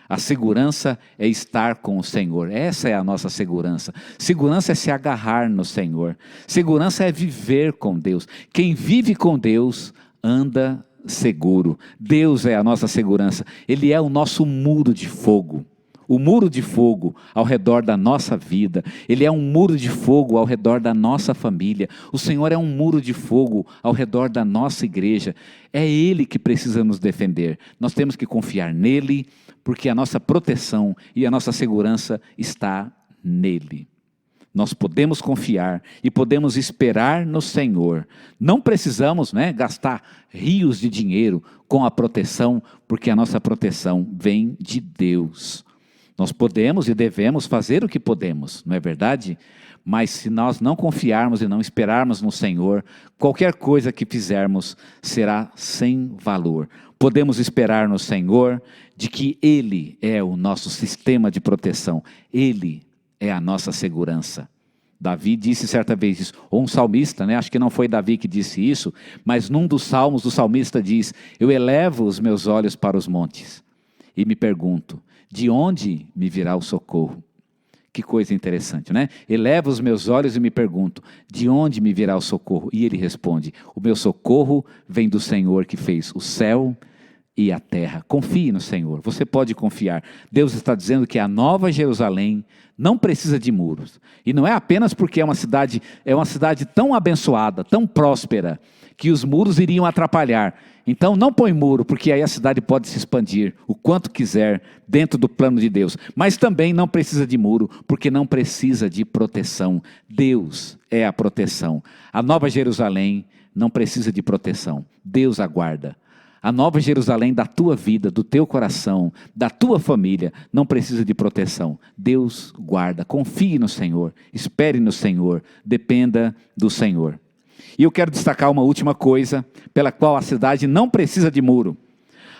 A segurança é estar com o Senhor. Essa é a nossa segurança. Segurança é se agarrar no Senhor. Segurança é viver com Deus. Quem vive com Deus anda seguro. Deus é a nossa segurança. Ele é o nosso muro de fogo. O muro de fogo ao redor da nossa vida. Ele é um muro de fogo ao redor da nossa família. O Senhor é um muro de fogo ao redor da nossa igreja. É Ele que precisa nos defender. Nós temos que confiar nele, porque a nossa proteção e a nossa segurança está nele. Nós podemos confiar e podemos esperar no Senhor. Não precisamos, gastar rios de dinheiro com a proteção, porque a nossa proteção vem de Deus. Nós podemos e devemos fazer o que podemos, não é verdade? Mas se nós não confiarmos e não esperarmos no Senhor, qualquer coisa que fizermos será sem valor. Podemos esperar no Senhor de que Ele é o nosso sistema de proteção. Ele é a nossa segurança. Davi disse certa vez isso, ou um salmista, acho que não foi Davi que disse isso, mas num dos salmos o salmista diz: eu elevo os meus olhos para os montes e me pergunto, de onde me virá o socorro? Que coisa interessante, Elevo os meus olhos e me pergunto, de onde me virá o socorro? E ele responde, o meu socorro vem do Senhor que fez o céu e a terra. Confie no Senhor, você pode confiar. Deus está dizendo que a Nova Jerusalém não precisa de muros. E não é apenas porque é uma cidade tão abençoada, tão próspera, que os muros iriam atrapalhar. Então não põe muro, porque aí a cidade pode se expandir o quanto quiser dentro do plano de Deus. Mas também não precisa de muro, porque não precisa de proteção. Deus é a proteção. A Nova Jerusalém não precisa de proteção. Deus aguarda. A Nova Jerusalém da tua vida, do teu coração, da tua família, não precisa de proteção. Deus guarda. Confie no Senhor, espere no Senhor, dependa do Senhor. E eu quero destacar uma última coisa, pela qual a cidade não precisa de muro.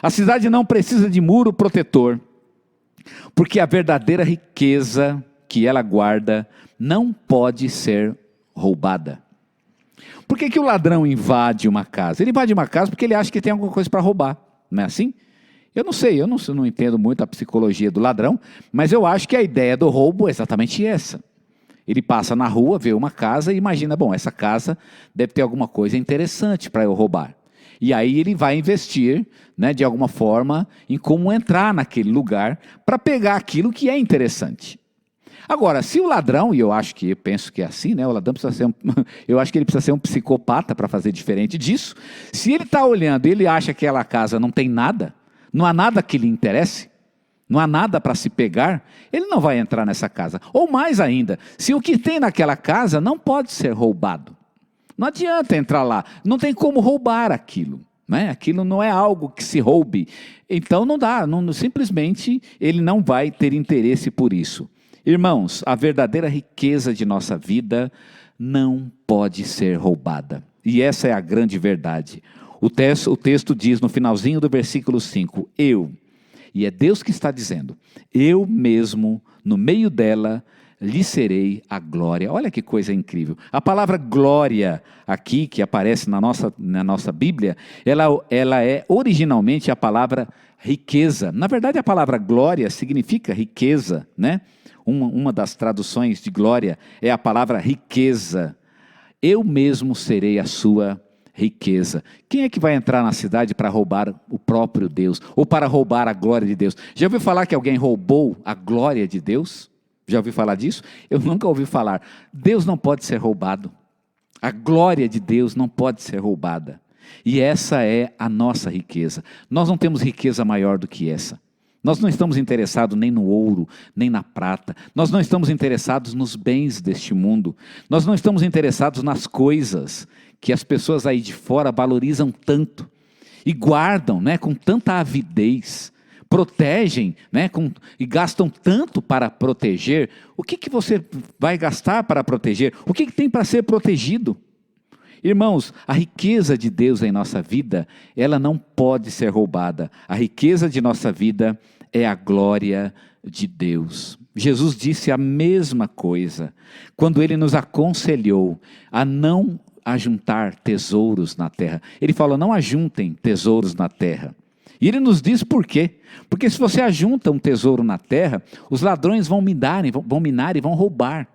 A cidade não precisa de muro protetor, porque a verdadeira riqueza que ela guarda não pode ser roubada. Por que o ladrão invade uma casa? Ele invade uma casa porque ele acha que tem alguma coisa para roubar, não é assim? Eu não sei, eu não entendo muito a psicologia do ladrão, mas eu acho que a ideia do roubo é exatamente essa. Ele passa na rua, vê uma casa e imagina, essa casa deve ter alguma coisa interessante para eu roubar. E aí ele vai investir, né, de alguma forma, em como entrar naquele lugar para pegar aquilo que é interessante. Agora, se o ladrão, e eu penso que é assim, né? O ladrão precisa ser eu acho que ele precisa ser um psicopata para fazer diferente disso. Se ele está olhando e ele acha que aquela casa não tem nada, não há nada que lhe interesse, não há nada para se pegar, ele não vai entrar nessa casa. Ou mais ainda, se o que tem naquela casa não pode ser roubado, não adianta entrar lá, não tem como roubar aquilo, né? Aquilo não é algo que se roube, então não dá, simplesmente ele não vai ter interesse por isso. Irmãos, a verdadeira riqueza de nossa vida não pode ser roubada. E essa é a grande verdade. O texto diz no finalzinho do versículo 5, e é Deus que está dizendo, eu mesmo, no meio dela, lhe serei a glória. Olha que coisa incrível. A palavra glória aqui, que aparece na nossa Bíblia, ela é originalmente a palavra riqueza. Na verdade, a palavra glória significa riqueza, né? Uma das traduções de glória é a palavra riqueza. Eu mesmo serei a sua riqueza. Quem é que vai entrar na cidade para roubar o próprio Deus? Ou para roubar a glória de Deus? Já ouviu falar que alguém roubou a glória de Deus? Já ouviu falar disso? Eu nunca ouvi falar. Deus não pode ser roubado. A glória de Deus não pode ser roubada. E essa é a nossa riqueza. Nós não temos riqueza maior do que essa. Nós não estamos interessados nem no ouro, nem na prata. Nós não estamos interessados nos bens deste mundo. Nós não estamos interessados nas coisas que as pessoas aí de fora valorizam tanto e guardam, né, com tanta avidez, protegem, né, e gastam tanto para proteger. O que você vai gastar para proteger? O que tem para ser protegido? Irmãos, a riqueza de Deus em nossa vida, ela não pode ser roubada. A riqueza de nossa vida é a glória de Deus. Jesus disse a mesma coisa quando ele nos aconselhou a não ajuntar tesouros na terra. Ele falou, não ajuntem tesouros na terra. E ele nos diz por quê? Porque se você ajunta um tesouro na terra, os ladrões vão minar e vão roubar.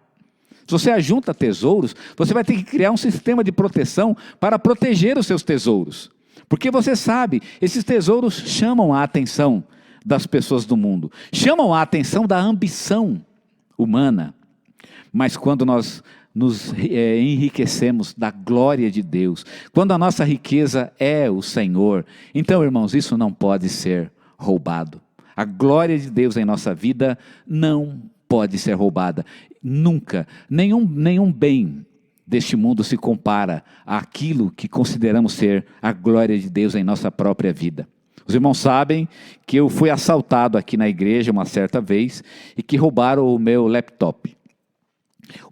Se você ajunta tesouros, você vai ter que criar um sistema de proteção para proteger os seus tesouros. Porque você sabe, esses tesouros chamam a atenção das pessoas do mundo, chamam a atenção da ambição humana. Mas quando nós nos enriquecemos da glória de Deus, quando a nossa riqueza é o Senhor, então, irmãos, isso não pode ser roubado. A glória de Deus em nossa vida não pode ser roubada. Nunca, nenhum bem deste mundo se compara àquilo que consideramos ser a glória de Deus em nossa própria vida. Os irmãos sabem que eu fui assaltado aqui na igreja uma certa vez e que roubaram o meu laptop.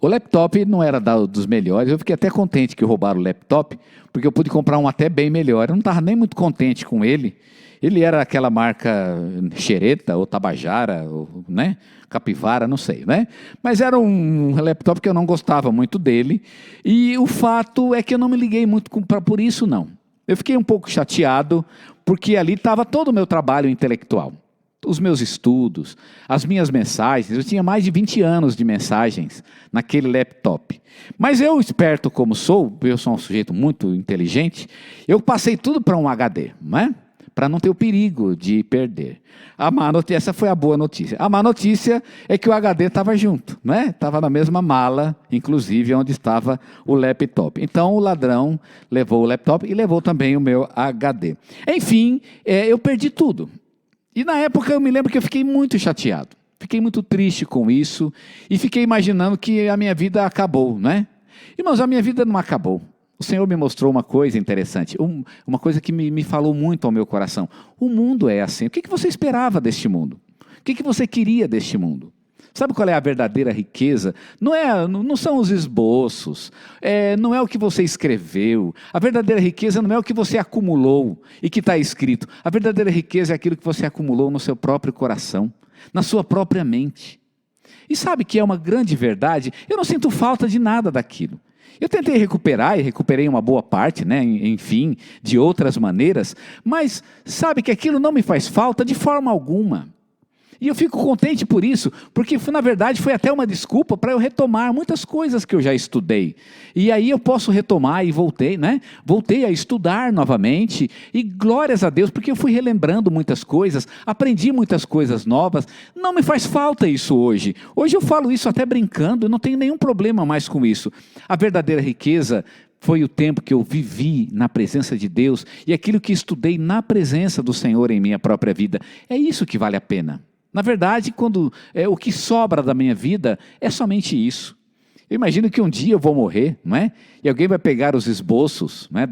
O laptop não era dos melhores, eu fiquei até contente que roubaram o laptop, porque eu pude comprar um até bem melhor. Eu não estava nem muito contente com ele. Ele era aquela marca Xereta ou Tabajara, ou, né? Capivara, não sei, né? Mas era um laptop que eu não gostava muito dele. E o fato é que eu não me liguei muito por isso, não. Eu fiquei um pouco chateado, porque ali estava todo o meu trabalho intelectual. Os meus estudos, as minhas mensagens. Eu tinha mais de 20 anos de mensagens naquele laptop. Mas eu, esperto como sou, eu sou um sujeito muito inteligente, eu passei tudo para um HD, não é? Para não ter o perigo de perder. Essa foi a boa notícia. A má notícia é que o HD estava junto, né? Estava na mesma mala, inclusive, onde estava o laptop. Então, o ladrão levou o laptop e levou também o meu HD. Enfim, eu perdi tudo. E na época eu me lembro que eu fiquei muito chateado. Fiquei muito triste com isso e fiquei imaginando que a minha vida acabou, né? Irmãos, a minha vida não acabou. O Senhor me mostrou uma coisa interessante, uma coisa que me falou muito ao meu coração. O mundo é assim. O que você esperava deste mundo? O que você queria deste mundo? Sabe qual é a verdadeira riqueza? Não são os esboços, não é o que você escreveu. A verdadeira riqueza não é o que você acumulou e que está escrito. A verdadeira riqueza é aquilo que você acumulou no seu próprio coração, na sua própria mente. E sabe que é uma grande verdade? Eu não sinto falta de nada daquilo. Eu tentei recuperar e recuperei uma boa parte, né? Enfim, de outras maneiras, mas sabe que aquilo não me faz falta de forma alguma. E eu fico contente por isso, porque na verdade foi até uma desculpa para eu retomar muitas coisas que eu já estudei. E aí eu posso retomar e voltei, né? Voltei a estudar novamente e glórias a Deus, porque eu fui relembrando muitas coisas, aprendi muitas coisas novas. Não me faz falta isso hoje. Hoje eu falo isso até brincando, eu não tenho nenhum problema mais com isso. A verdadeira riqueza foi o tempo que eu vivi na presença de Deus e aquilo que estudei na presença do Senhor em minha própria vida. É isso que vale a pena. Na verdade, o que sobra da minha vida é somente isso. Eu imagino que um dia eu vou morrer, não é? E alguém vai pegar os esboços, não é,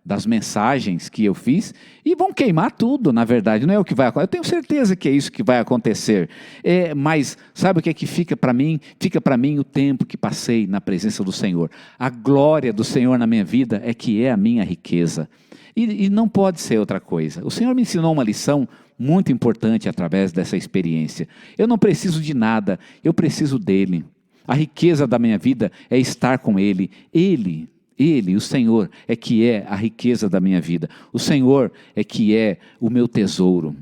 das mensagens que eu fiz e vão queimar tudo, na verdade. Não é o que vai acontecer. Eu tenho certeza que é isso que vai acontecer. Mas sabe o que é que fica para mim? Fica para mim o tempo que passei na presença do Senhor. A glória do Senhor na minha vida é que é a minha riqueza. E não pode ser outra coisa. O Senhor me ensinou uma lição muito importante através dessa experiência. Eu não preciso de nada, eu preciso dEle. A riqueza da minha vida é estar com Ele. Ele, o Senhor, é que é a riqueza da minha vida. O Senhor é que é o meu tesouro.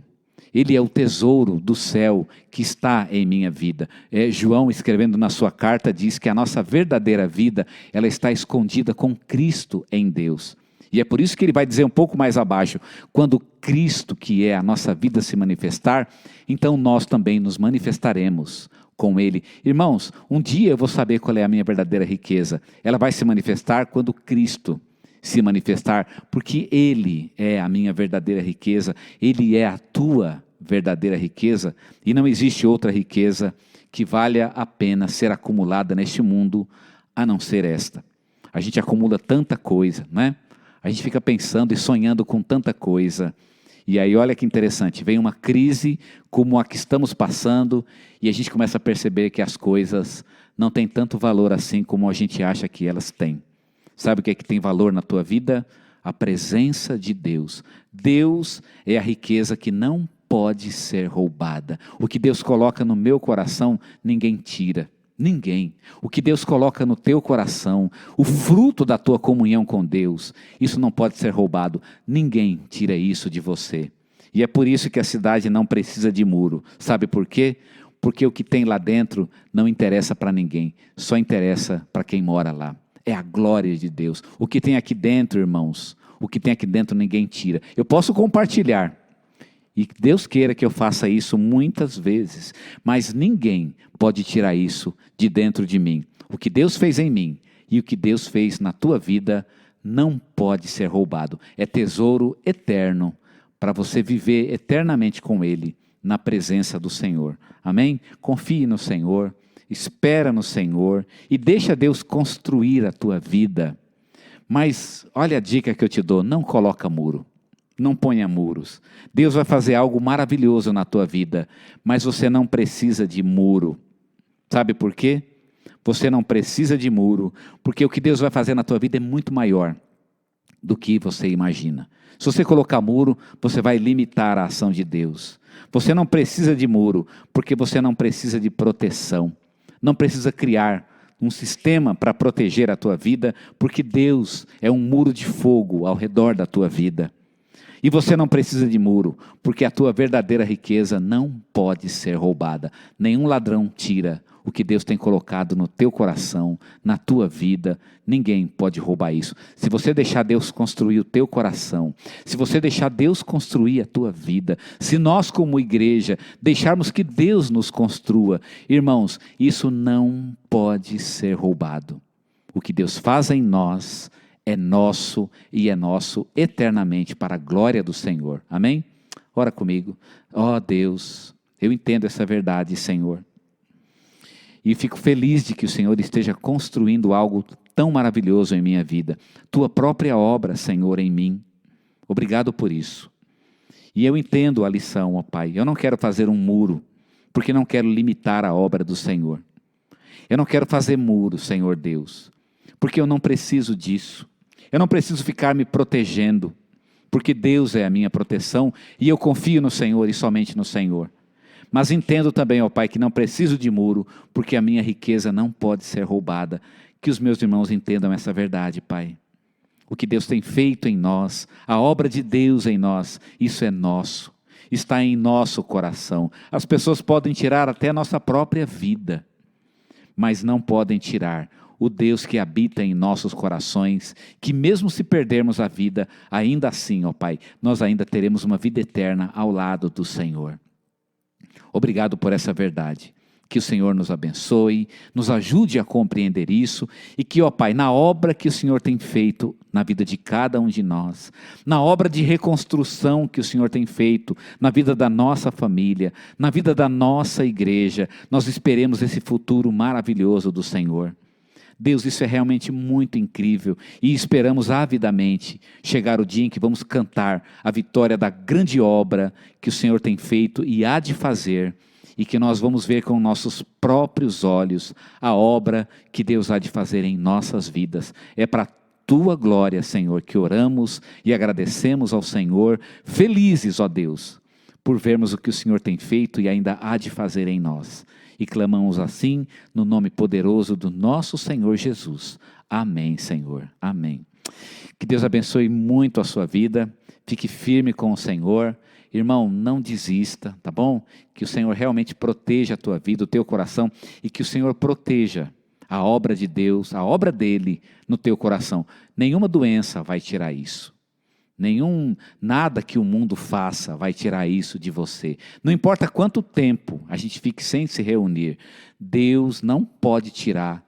Ele é o tesouro do céu que está em minha vida. João, escrevendo na sua carta, diz que a nossa verdadeira vida, ela está escondida com Cristo em Deus. E é por isso que ele vai dizer um pouco mais abaixo, quando Cristo, que é a nossa vida, se manifestar, então nós também nos manifestaremos com Ele. Irmãos, um dia eu vou saber qual é a minha verdadeira riqueza. Ela vai se manifestar quando Cristo se manifestar, porque Ele é a minha verdadeira riqueza, Ele é a tua verdadeira riqueza, e não existe outra riqueza que valha a pena ser acumulada neste mundo, a não ser esta. A gente acumula tanta coisa, não é? A gente fica pensando e sonhando com tanta coisa. E aí olha que interessante, vem uma crise como a que estamos passando e a gente começa a perceber que as coisas não têm tanto valor assim como a gente acha que elas têm. Sabe o que é que tem valor na tua vida? A presença de Deus. Deus é a riqueza que não pode ser roubada. O que Deus coloca no meu coração, ninguém tira. Ninguém. O que Deus coloca no teu coração, o fruto da tua comunhão com Deus, isso não pode ser roubado. Ninguém tira isso de você. E é por isso que a cidade não precisa de muro. Sabe por quê? Porque o que tem lá dentro não interessa para ninguém, só interessa para quem mora lá. É a glória de Deus. O que tem aqui dentro, irmãos, o que tem aqui dentro ninguém tira. Eu posso compartilhar. E Deus queira que eu faça isso muitas vezes, mas ninguém pode tirar isso de dentro de mim. O que Deus fez em mim e o que Deus fez na tua vida não pode ser roubado. É tesouro eterno para você viver eternamente com Ele na presença do Senhor. Amém? Confie no Senhor, espera no Senhor e deixa Deus construir a tua vida. Mas olha a dica que eu te dou, não coloca muro. Não ponha muros. Deus vai fazer algo maravilhoso na tua vida, mas você não precisa de muro. Sabe por quê? Você não precisa de muro, porque o que Deus vai fazer na tua vida é muito maior do que você imagina. Se você colocar muro, você vai limitar a ação de Deus. Você não precisa de muro, porque você não precisa de proteção. Não precisa criar um sistema para proteger a tua vida, porque Deus é um muro de fogo ao redor da tua vida. E você não precisa de muro, porque a tua verdadeira riqueza não pode ser roubada. Nenhum ladrão tira o que Deus tem colocado no teu coração, na tua vida. Ninguém pode roubar isso. Se você deixar Deus construir o teu coração, se você deixar Deus construir a tua vida, se nós como igreja deixarmos que Deus nos construa, irmãos, isso não pode ser roubado. O que Deus faz em nós é nosso e é nosso eternamente para a glória do Senhor. Amém? Ora comigo. Ó Deus, eu entendo essa verdade, Senhor. E fico feliz de que o Senhor esteja construindo algo tão maravilhoso em minha vida. Tua própria obra, Senhor, em mim. Obrigado por isso. E eu entendo a lição, ó Pai. Eu não quero fazer um muro, porque não quero limitar a obra do Senhor. Eu não quero fazer muro, Senhor Deus, porque eu não preciso disso. Eu não preciso ficar me protegendo, porque Deus é a minha proteção e eu confio no Senhor e somente no Senhor. Mas entendo também, ó Pai, que não preciso de muro, porque a minha riqueza não pode ser roubada. Que os meus irmãos entendam essa verdade, Pai. O que Deus tem feito em nós, a obra de Deus em nós, isso é nosso. está em nosso coração. As pessoas podem tirar até a nossa própria vida, mas não podem tirar o Deus que habita em nossos corações, que mesmo se perdermos a vida, ainda assim, ó Pai, nós ainda teremos uma vida eterna ao lado do Senhor. Obrigado por essa verdade. Que o Senhor nos abençoe, nos ajude a compreender isso e que, ó Pai, na obra que o Senhor tem feito na vida de cada um de nós, na obra de reconstrução que o Senhor tem feito na vida da nossa família, na vida da nossa igreja, nós esperemos esse futuro maravilhoso do Senhor. Deus, isso é realmente muito incrível e esperamos avidamente chegar o dia em que vamos cantar a vitória da grande obra que o Senhor tem feito e há de fazer, e que nós vamos ver com nossos próprios olhos a obra que Deus há de fazer em nossas vidas. É para a Tua glória, Senhor, que oramos e agradecemos ao Senhor, felizes, ó Deus, por vermos o que o Senhor tem feito e ainda há de fazer em nós. E clamamos assim no nome poderoso do nosso Senhor Jesus. Amém, Senhor. Amém. Que Deus abençoe muito a sua vida. Fique firme com o Senhor. Irmão, não desista, tá bom? Que o Senhor realmente proteja a tua vida, o teu coração, e que o Senhor proteja a obra de Deus, a obra dele no teu coração. Nenhuma doença vai tirar isso. Nada que o mundo faça vai tirar isso de você. Não importa quanto tempo a gente fique sem se reunir, Deus não pode tirar,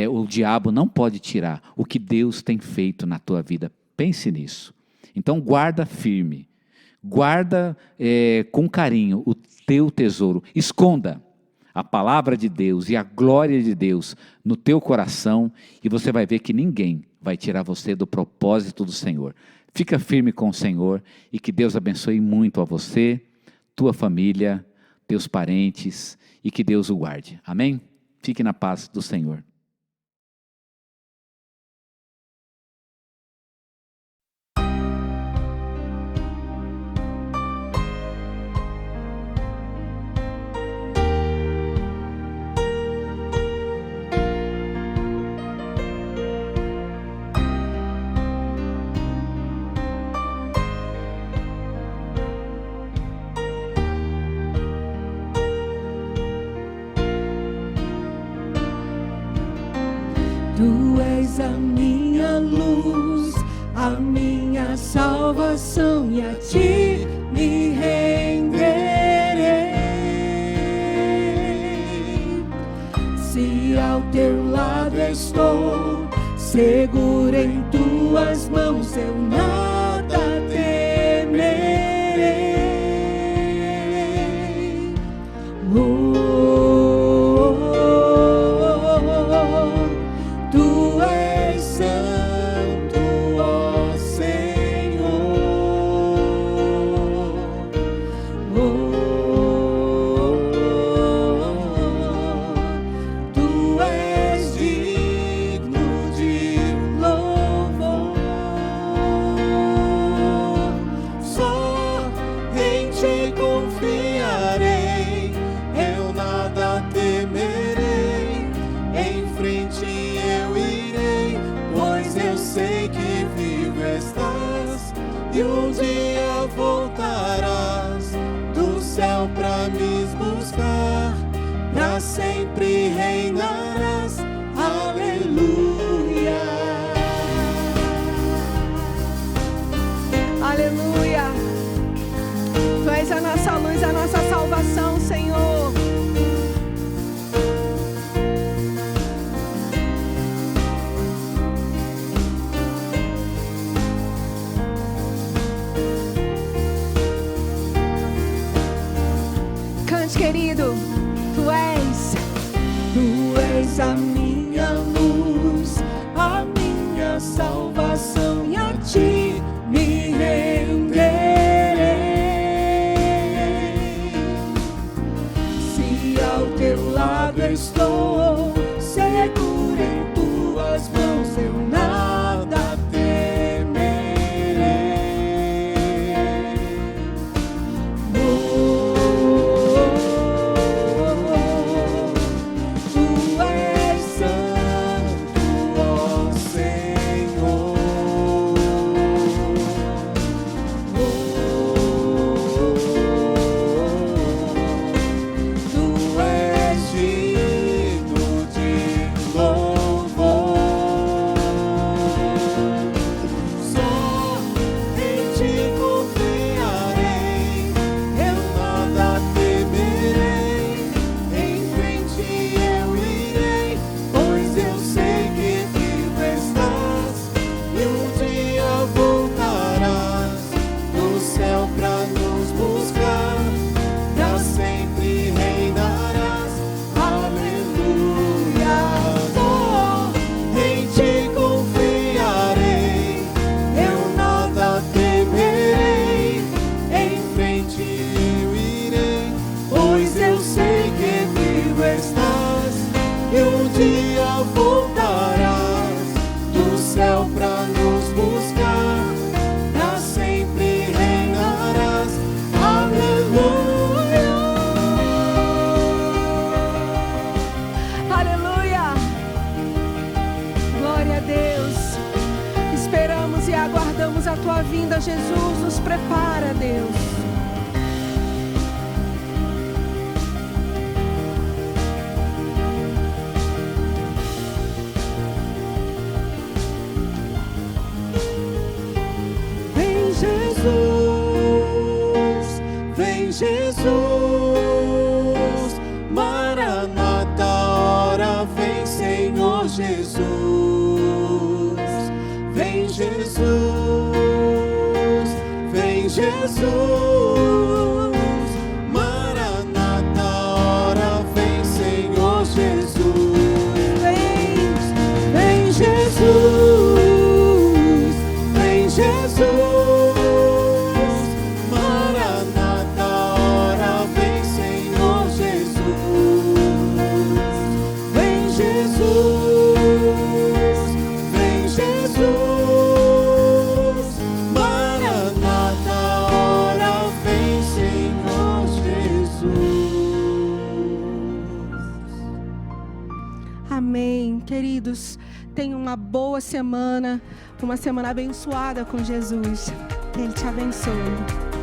o diabo não pode tirar o que Deus tem feito na tua vida. Pense nisso. Então guarda firme, guarda com carinho o teu tesouro, esconda a palavra de Deus e a glória de Deus no teu coração e você vai ver que ninguém vai tirar você do propósito do Senhor. Fica firme com o Senhor e que Deus abençoe muito a você, tua família, teus parentes e que Deus o guarde. Amém? Fique na paz do Senhor.
Tu és a minha luz, a minha salvação, e a ti me renderei. Se ao teu lado estou, seguro em tuas mãos, eu nada temerei. Tu és santo, ó Senhor. Tu és digno de louvor. Só em ti confiarei, eu nada temerei. Em frente eu irei, pois eu sei que vivo estás e um dia voltarás do céu pra me buscar, pra sempre reinarás. Aleluia.
Aleluia. Tu és a nossa luz, a nossa salvação, Senhor. Cante, querido. Tu és
a minha luz, a minha salvação, e a ti me renderei. Se ao teu lado estou, seguro em tuas mãos, eu nada temerei. Tu és santo, ó Senhor. usa, Jesus, nos prepara, Deus.
Vem Jesus, vem Jesus, Maranata, hora vem Senhor Jesus, vem Jesus, vem Jesus, Maranata, hora vem Senhor Jesus, vem Jesus, vem Jesus.
Amém, queridos. Tenham uma boa semana, uma semana abençoada com Jesus. Que Ele te abençoe.